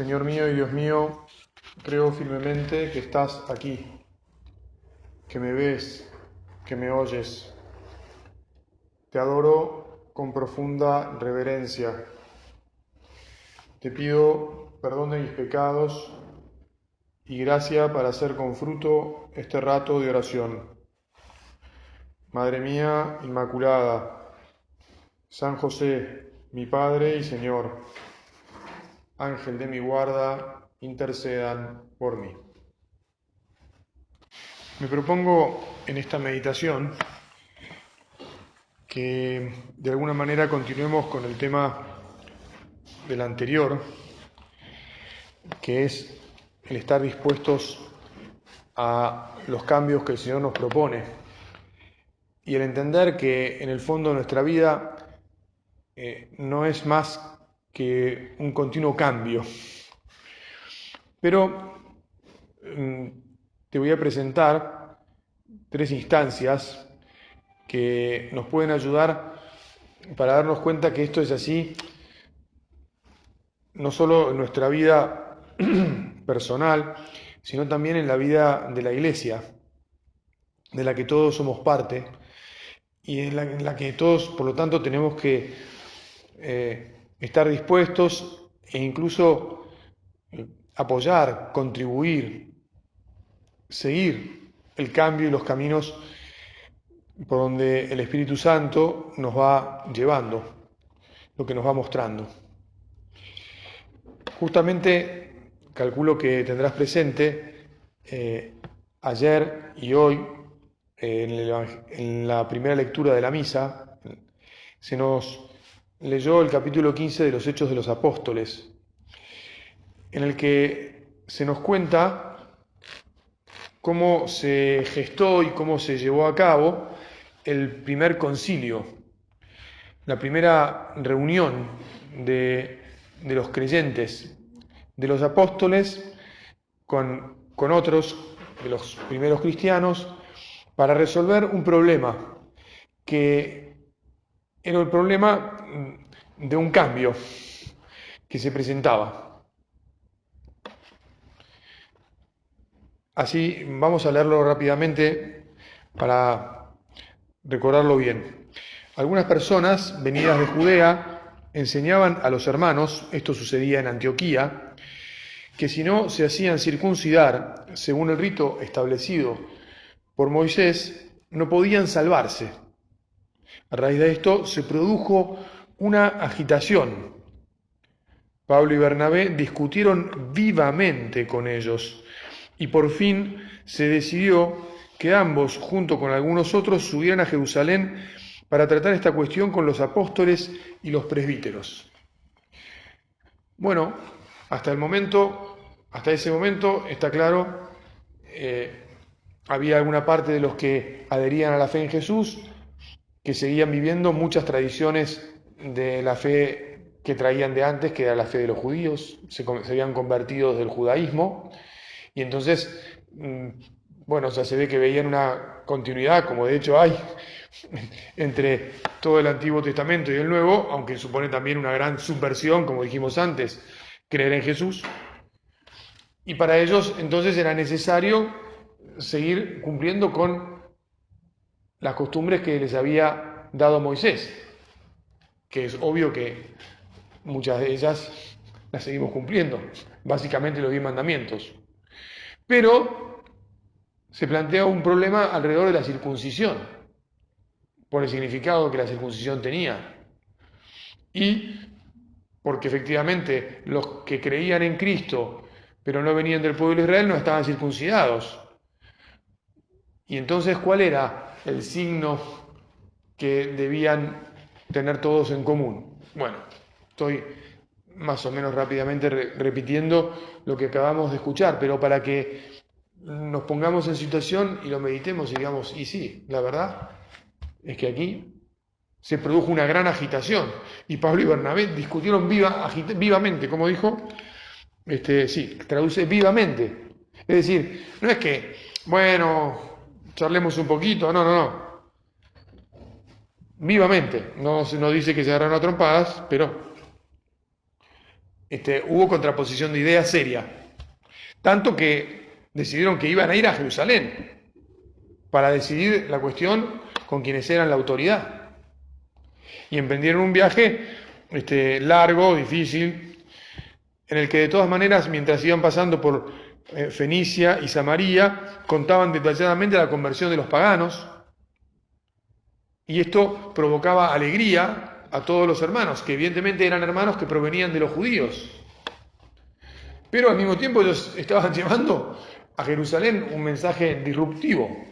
Señor mío y Dios mío, creo firmemente que estás aquí, que me ves, que me oyes. Te adoro con profunda reverencia. Te pido perdón de mis pecados y gracia para hacer con fruto este rato de oración. Madre mía Inmaculada, San José, mi Padre y Señor, Ángel de mi guarda, intercedan por mí. Me propongo en esta meditación que de alguna manera continuemos con el tema del anterior, que es el estar dispuestos a los cambios que el Señor nos propone y el entender que en el fondo nuestra vida no es más que un continuo cambio. Pero te voy a presentar 3 instancias que nos pueden ayudar para darnos cuenta que esto es así, no solo en nuestra vida personal, sino también en la vida de la Iglesia, de la que todos somos parte y en la que todos, por lo tanto, tenemos que estar dispuestos e incluso apoyar, contribuir, seguir el cambio y los caminos por donde el Espíritu Santo nos va llevando, lo que nos va mostrando. Justamente calculo que tendrás presente ayer y hoy, en la primera lectura de la misa, se nos leyó el capítulo 15 de los Hechos de los Apóstoles, en el que se nos cuenta cómo se gestó y cómo se llevó a cabo el primer concilio, la primera reunión de los creyentes, de los apóstoles, con otros de los primeros cristianos, para resolver un problema, que era el problema de un cambio que se presentaba. Así vamos a leerlo rápidamente para recordarlo bien. Algunas personas venidas de Judea enseñaban a los hermanos, esto sucedía en Antioquía, que si no se hacían circuncidar según el rito establecido por Moisés, no podían salvarse. A raíz de esto se produjo una agitación. Pablo y Bernabé discutieron vivamente con ellos y por fin se decidió que ambos, junto con algunos otros, subieran a Jerusalén para tratar esta cuestión con los apóstoles y los presbíteros. Bueno, hasta ese momento, está claro, había alguna parte de los que adherían a la fe en Jesús, que seguían viviendo muchas tradiciones de la fe que traían de antes, que era la fe de los judíos, se habían convertido del judaísmo, y entonces, bueno, o sea, se ve que veían una continuidad, como de hecho hay, entre todo el Antiguo Testamento y el Nuevo, aunque supone también una gran subversión, como dijimos antes, creer en Jesús. Y para ellos entonces era necesario seguir cumpliendo con las costumbres que les había dado Moisés, que es obvio que muchas de ellas las seguimos cumpliendo, básicamente los 10 mandamientos. Pero se plantea un problema alrededor de la circuncisión, por el significado que la circuncisión tenía. Y porque efectivamente los que creían en Cristo, pero no venían del pueblo de Israel, no estaban circuncidados. Y entonces, ¿cuál era el signo que debían tener todos en común? Bueno, estoy más o menos rápidamente repitiendo lo que acabamos de escuchar, pero para que nos pongamos en situación y lo meditemos y digamos, y sí, la verdad es que aquí se produjo una gran agitación y Pablo y Bernabé discutieron vivamente, como dijo, sí, traduce vivamente. Es decir, no es que, bueno, charlemos un poquito, no. Vivamente, no dice que se agarraron a trompadas, pero hubo contraposición de ideas seria. Tanto que decidieron que iban a ir a Jerusalén para decidir la cuestión con quienes eran la autoridad. Y emprendieron un viaje largo, difícil, en el que de todas maneras, mientras iban pasando por Fenicia y Samaria, contaban detalladamente la conversión de los paganos, y esto provocaba alegría a todos los hermanos, que evidentemente eran hermanos que provenían de los judíos. Pero al mismo tiempo ellos estaban llevando a Jerusalén un mensaje disruptivo.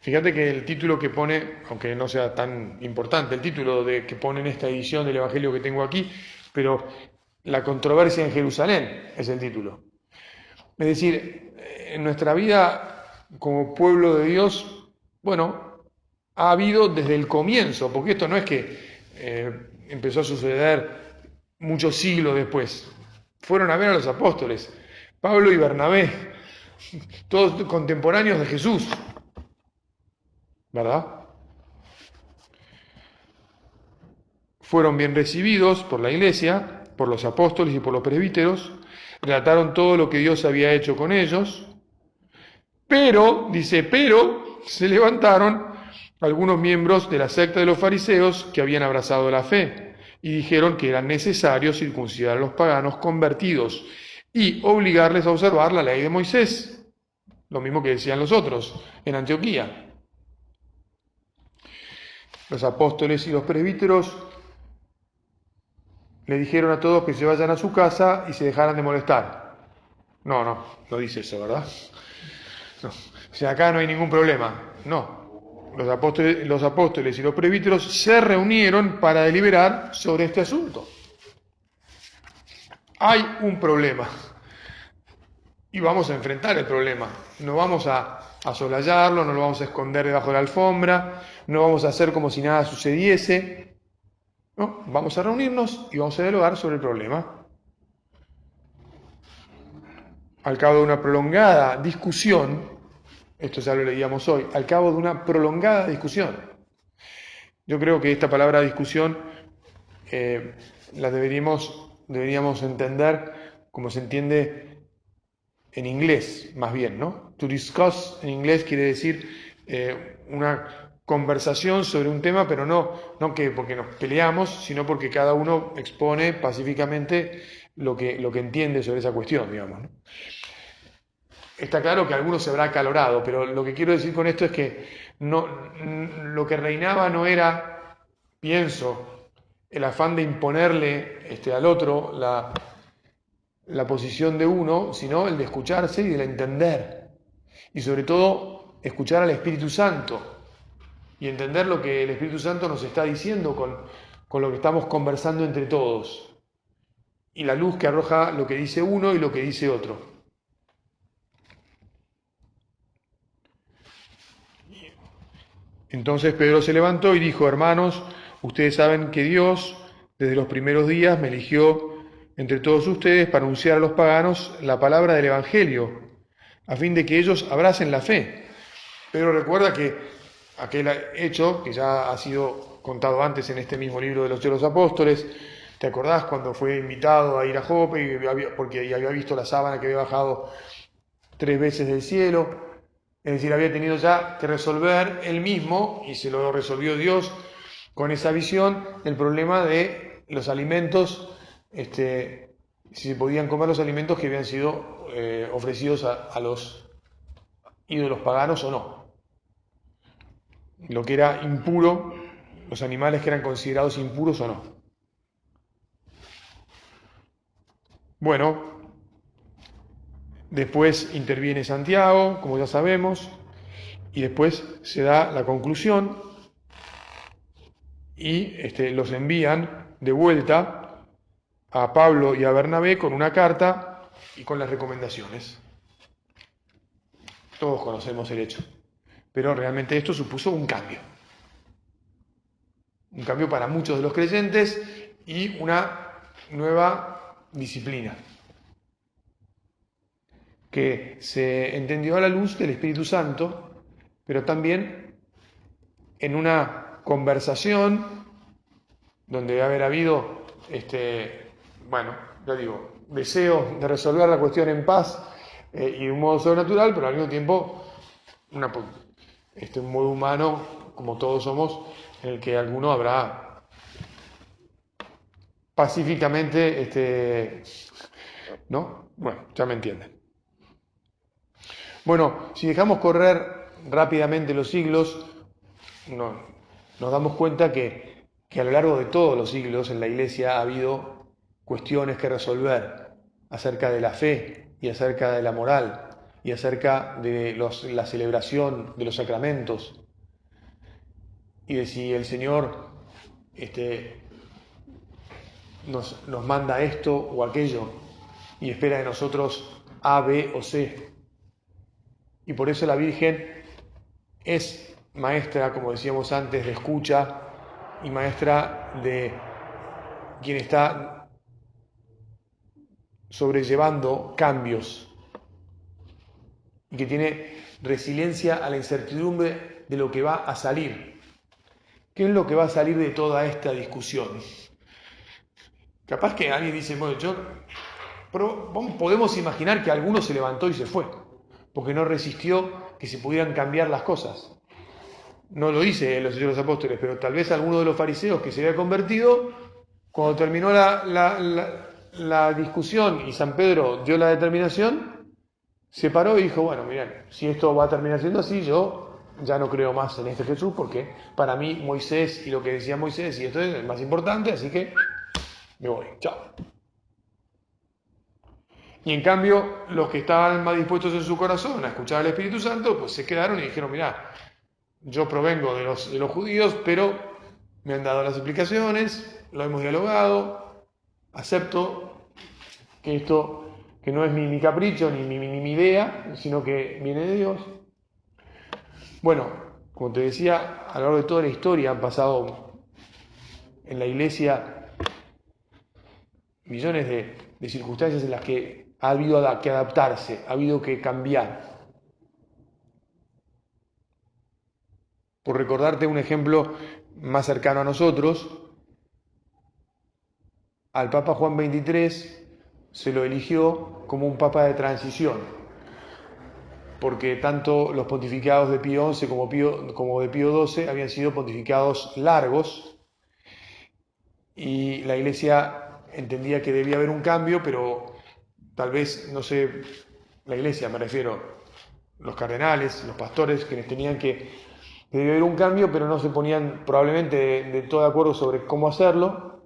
Fíjate que el título que pone, aunque no sea tan importante, el título que pone en esta edición del Evangelio que tengo aquí, pero la controversia en Jerusalén es el título. Es decir, en nuestra vida como pueblo de Dios, bueno, ha habido desde el comienzo, porque esto no es que empezó a suceder muchos siglos después. Fueron a ver a los apóstoles, Pablo y Bernabé, todos contemporáneos de Jesús, ¿verdad? Fueron bien recibidos por la iglesia, por los apóstoles y por los presbíteros, relataron todo lo que Dios había hecho con ellos, pero se levantaron algunos miembros de la secta de los fariseos que habían abrazado la fe y dijeron que era necesario circuncidar a los paganos convertidos y obligarles a observar la ley de Moisés, lo mismo que decían los otros en Antioquía. Los apóstoles y los presbíteros le dijeron a todos que se vayan a su casa y se dejaran de molestar. No dice eso, ¿verdad? No. O sea, acá no hay ningún problema. No. Los apóstoles y los presbíteros se reunieron para deliberar sobre este asunto. Hay un problema. Y vamos a enfrentar el problema. No vamos a soslayarlo, no lo vamos a esconder debajo de la alfombra, no vamos a hacer como si nada sucediese. No, vamos a reunirnos y vamos a dialogar sobre el problema. Al cabo de una prolongada discusión, esto ya lo leíamos hoy, al cabo de una prolongada discusión, yo creo que esta palabra discusión la deberíamos entender como se entiende en inglés, más bien, ¿no? To discuss en inglés quiere decir una conversación sobre un tema, pero no que porque nos peleamos, sino porque cada uno expone pacíficamente lo que entiende sobre esa cuestión, digamos, ¿no? Está claro que alguno se habrá acalorado, pero lo que quiero decir con esto es que lo que reinaba no era, pienso, el afán de imponerle al otro la posición de uno, sino el de escucharse y de entender. Y sobre todo, escuchar al Espíritu Santo y entender lo que el Espíritu Santo nos está diciendo con lo que estamos conversando entre todos. Y la luz que arroja lo que dice uno y lo que dice otro. Entonces Pedro se levantó y dijo: hermanos, ustedes saben que Dios desde los primeros días me eligió entre todos ustedes para anunciar a los paganos la palabra del Evangelio, a fin de que ellos abracen la fe. Pedro recuerda que aquel hecho, que ya ha sido contado antes en este mismo libro de los Hechos de los Apóstoles, ¿te acordás cuando fue invitado a ir a Jope porque había visto la sábana que había bajado 3 veces del cielo? Es decir, había tenido ya que resolver él mismo, y se lo resolvió Dios con esa visión, el problema de los alimentos, si se podían comer los alimentos que habían sido ofrecidos a los ídolos paganos o no. Lo que era impuro, los animales que eran considerados impuros o no. Bueno, después interviene Santiago, como ya sabemos, y después se da la conclusión y los envían de vuelta a Pablo y a Bernabé con una carta y con las recomendaciones. Todos conocemos el hecho, pero realmente esto supuso un cambio para muchos de los creyentes y una nueva disciplina que se entendió a la luz del Espíritu Santo, pero también en una conversación donde debe haber habido, bueno, ya digo, deseo de resolver la cuestión en paz y de un modo sobrenatural, pero al mismo tiempo un modo humano, como todos somos, en el que alguno habrá pacíficamente, ¿no? Bueno, ya me entienden. Bueno, si dejamos correr rápidamente los siglos, nos damos cuenta que a lo largo de todos los siglos en la Iglesia ha habido cuestiones que resolver acerca de la fe y acerca de la moral y acerca de la celebración de los sacramentos y de si el Señor nos manda esto o aquello y espera de nosotros A, B o C. Y por eso la Virgen es maestra, como decíamos antes, de escucha y maestra de quien está sobrellevando cambios y que tiene resiliencia a la incertidumbre de lo que va a salir. ¿Qué es lo que va a salir de toda esta discusión? Capaz que alguien dice, bueno, pero podemos imaginar que alguno se levantó y se fue, porque no resistió que se pudieran cambiar las cosas. No lo dice los Hechos de los Apóstoles, pero tal vez alguno de los fariseos que se había convertido, cuando terminó la discusión y San Pedro dio la determinación, se paró y dijo, bueno, miren, si esto va a terminar siendo así, yo ya no creo más en este Jesús, porque para mí Moisés y lo que decía Moisés y esto es el más importante, así que me voy, chao. Y en cambio, los que estaban más dispuestos en su corazón a escuchar al Espíritu Santo, pues se quedaron y dijeron, mirá, yo provengo de los judíos, pero me han dado las explicaciones, lo hemos dialogado, acepto que esto, que no es mi capricho ni mi idea, sino que viene de Dios. Bueno, como te decía, a lo largo de toda la historia han pasado en la Iglesia millones de circunstancias en las que ha habido que adaptarse, ha habido que cambiar. Por recordarte un ejemplo más cercano a nosotros, al Papa Juan XXIII se lo eligió como un Papa de transición, porque tanto los pontificados de Pío XI como de Pío XII habían sido pontificados largos y la Iglesia entendía que debía haber un cambio, pero tal vez, no sé, la Iglesia me refiero, los cardenales, los pastores, quienes tenían que debía haber un cambio, pero no se ponían probablemente de todo de acuerdo sobre cómo hacerlo,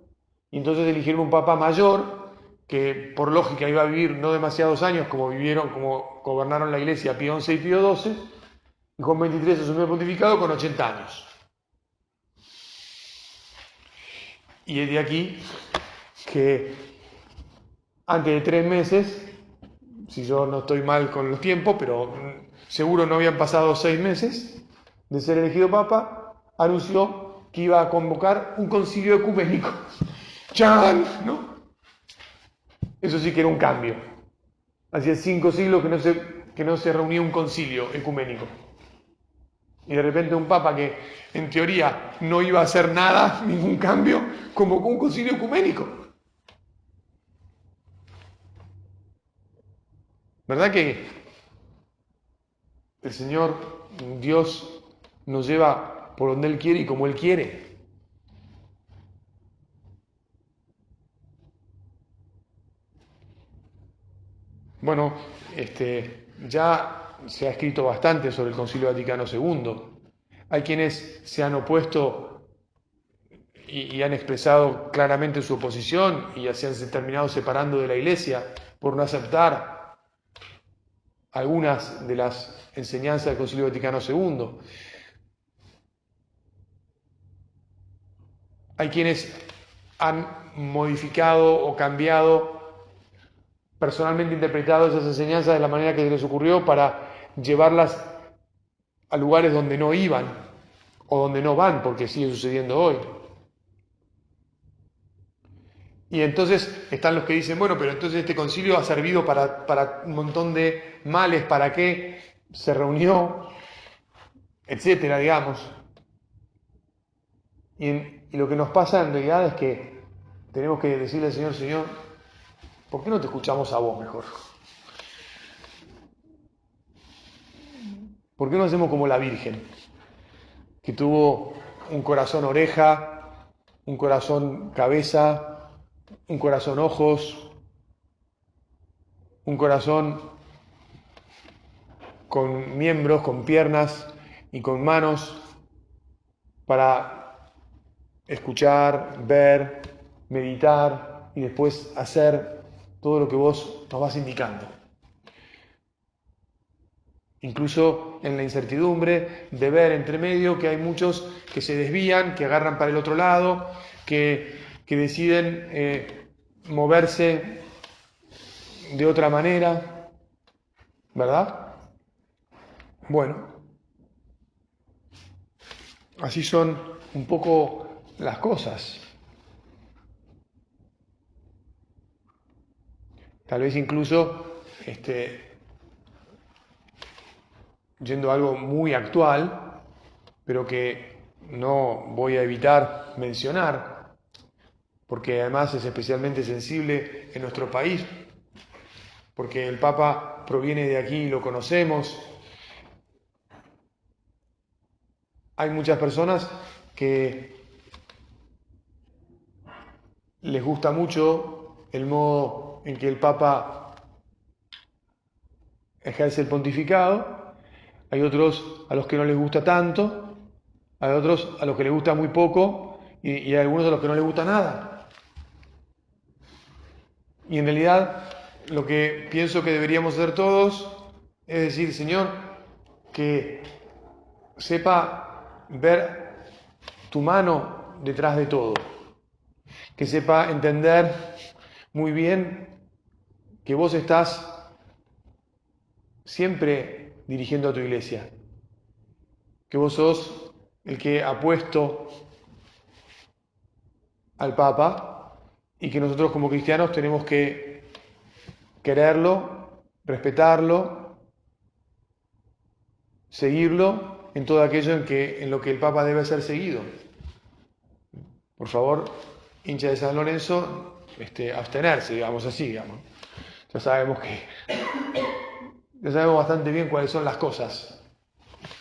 y entonces eligieron un papa mayor, que por lógica iba a vivir no demasiados años como gobernaron la Iglesia Pío XI y Pío XII, y Juan XXIII asumió el pontificado con 80 años. Y es de aquí que antes de 3 meses, si yo no estoy mal con los tiempos, pero seguro no habían pasado 6 meses de ser elegido papa, anunció que iba a convocar un concilio ecuménico. ¡Chan! ¿No? Eso sí que era un cambio. Hacía 5 siglos que no se reunía un concilio ecuménico. Y de repente un papa que en teoría no iba a hacer nada, ningún cambio, convocó un concilio ecuménico. ¿Verdad que el Señor, Dios, nos lleva por donde Él quiere y como Él quiere? Bueno, ya se ha escrito bastante sobre el Concilio Vaticano II. Hay quienes se han opuesto y han expresado claramente su oposición y se han terminado separando de la Iglesia por no aceptar algunas de las enseñanzas del Concilio Vaticano II. Hay quienes han modificado o cambiado, personalmente interpretado esas enseñanzas de la manera que les ocurrió para llevarlas a lugares donde no iban o donde no van, porque sigue sucediendo hoy. Y entonces están los que dicen, bueno, pero entonces este concilio ha servido para un montón de males, ¿para qué se reunió? Etcétera, digamos. Y lo que nos pasa en realidad es que tenemos que decirle al Señor, Señor, ¿por qué no te escuchamos a vos mejor? ¿Por qué no hacemos como la Virgen, que tuvo un corazón oreja, un corazón cabeza, un corazón ojos, un corazón con miembros, con piernas y con manos para escuchar, ver, meditar y después hacer todo lo que vos nos vas indicando? Incluso en la incertidumbre de ver entre medio que hay muchos que se desvían, que agarran para el otro lado, que deciden moverse de otra manera, ¿verdad? Bueno, así son un poco las cosas. Tal vez incluso yendo a algo muy actual, pero que no voy a evitar mencionar, porque además es especialmente sensible en nuestro país, porque el Papa proviene de aquí y lo conocemos. Hay muchas personas que les gusta mucho el modo en que el Papa ejerce el pontificado, hay otros a los que no les gusta tanto, hay otros a los que les gusta muy poco y hay algunos a los que no les gusta nada. Y en realidad lo que pienso que deberíamos hacer todos es decir, Señor, que sepa ver tu mano detrás de todo, que sepa entender muy bien que vos estás siempre dirigiendo a tu iglesia, que vos sos el que ha puesto al Papa y que nosotros como cristianos tenemos que quererlo, respetarlo, seguirlo en todo aquello en lo que el Papa debe ser seguido. Por favor, hincha de San Lorenzo, abstenerse, digamos así, digamos. Ya sabemos bastante bien cuáles son las cosas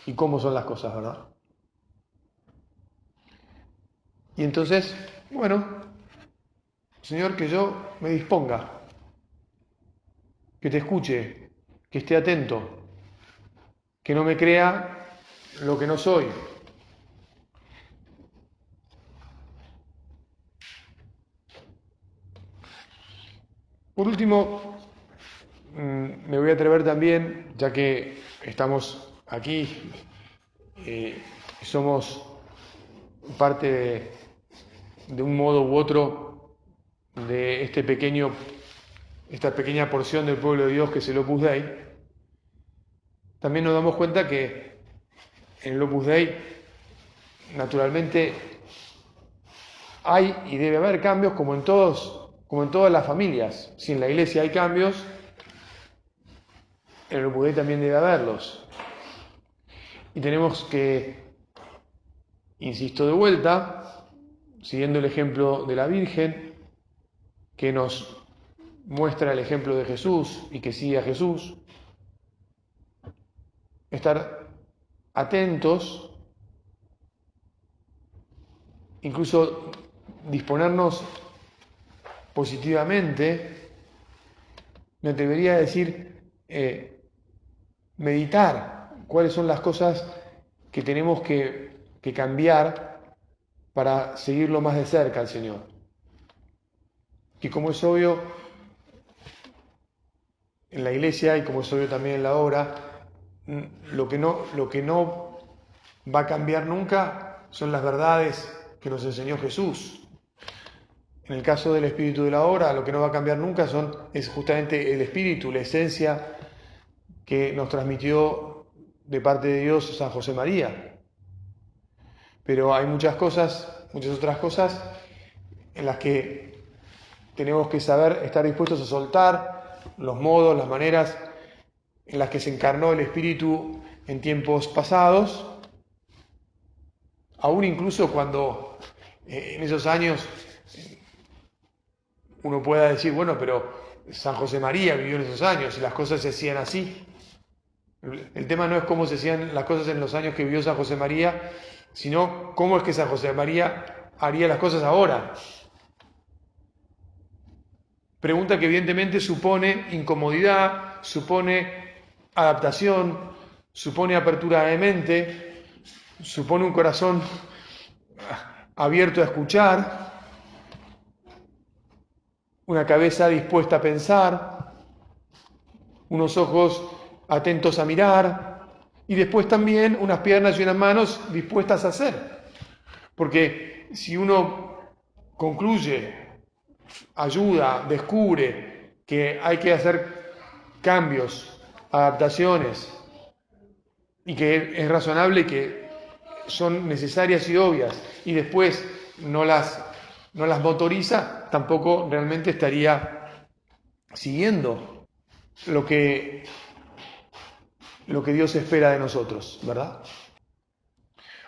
y cómo son las cosas, ¿verdad? Y entonces, bueno, Señor, que yo me disponga, que te escuche, que esté atento, que no me crea lo que no soy. Por último, me voy a atrever también, ya que estamos aquí, somos parte de un modo u otro de esta pequeña porción del pueblo de Dios que es el Opus Dei. También nos damos cuenta que en el Opus Dei, naturalmente, hay y debe haber cambios como en todas las familias. Si en la iglesia hay cambios, en el Opus Dei también debe haberlos. Y tenemos que, insisto de vuelta, siguiendo el ejemplo de la Virgen, que nos muestra el ejemplo de Jesús y que sigue a Jesús, estar atentos, incluso disponernos positivamente, me atrevería a decir, meditar cuáles son las cosas que tenemos que cambiar para seguirlo más de cerca al Señor. Y como es obvio en la iglesia y como es obvio también en la obra, lo que no va a cambiar nunca son las verdades que nos enseñó Jesús. En el caso del espíritu de la obra, lo que no va a cambiar nunca es justamente el espíritu, la esencia que nos transmitió de parte de Dios San José María. Pero hay muchas otras cosas en las que tenemos que saber estar dispuestos a soltar los modos, las maneras en las que se encarnó el Espíritu en tiempos pasados, aún incluso cuando en esos años uno pueda decir, bueno, pero San José María vivió en esos años y las cosas se hacían así. El tema no es cómo se hacían las cosas en los años que vivió San José María, sino cómo es que San José María haría las cosas ahora. Pregunta que evidentemente supone incomodidad, supone adaptación, supone apertura de mente, supone un corazón abierto a escuchar, una cabeza dispuesta a pensar, unos ojos atentos a mirar y después también unas piernas y unas manos dispuestas a hacer. Porque si uno concluye, ayuda, descubre que hay que hacer cambios, adaptaciones y que es razonable que son necesarias y obvias y después no las motoriza, tampoco realmente estaría siguiendo lo que Dios espera de nosotros, ¿verdad?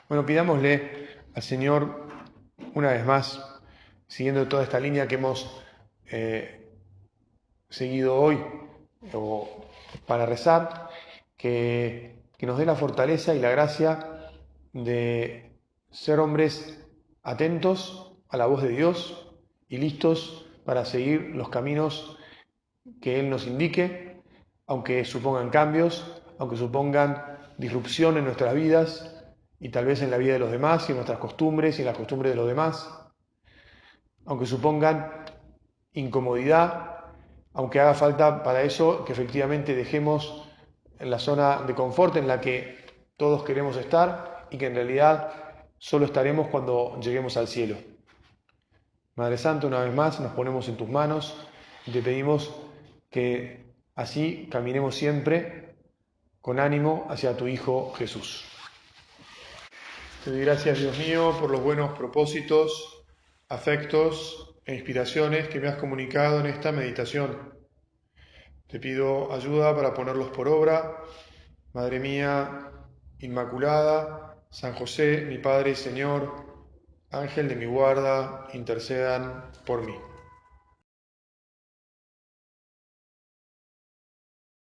Bueno, pidámosle al Señor una vez más, siguiendo toda esta línea que hemos seguido hoy, o para rezar, que nos dé la fortaleza y la gracia de ser hombres atentos a la voz de Dios y listos para seguir los caminos que Él nos indique, aunque supongan cambios, aunque supongan disrupción en nuestras vidas y tal vez en la vida de los demás y en nuestras costumbres y en las costumbres de los demás, aunque supongan incomodidad, aunque haga falta para eso que efectivamente dejemos en la zona de confort en la que todos queremos estar y que en realidad solo estaremos cuando lleguemos al cielo. Madre Santa, una vez más nos ponemos en tus manos y te pedimos que así caminemos siempre con ánimo hacia tu Hijo Jesús. Te doy gracias, Dios mío, por los buenos propósitos, afectos e inspiraciones que me has comunicado en esta meditación. Te pido ayuda para ponerlos por obra. Madre mía Inmaculada, San José, mi Padre y Señor, Ángel de mi guarda, intercedan por mí.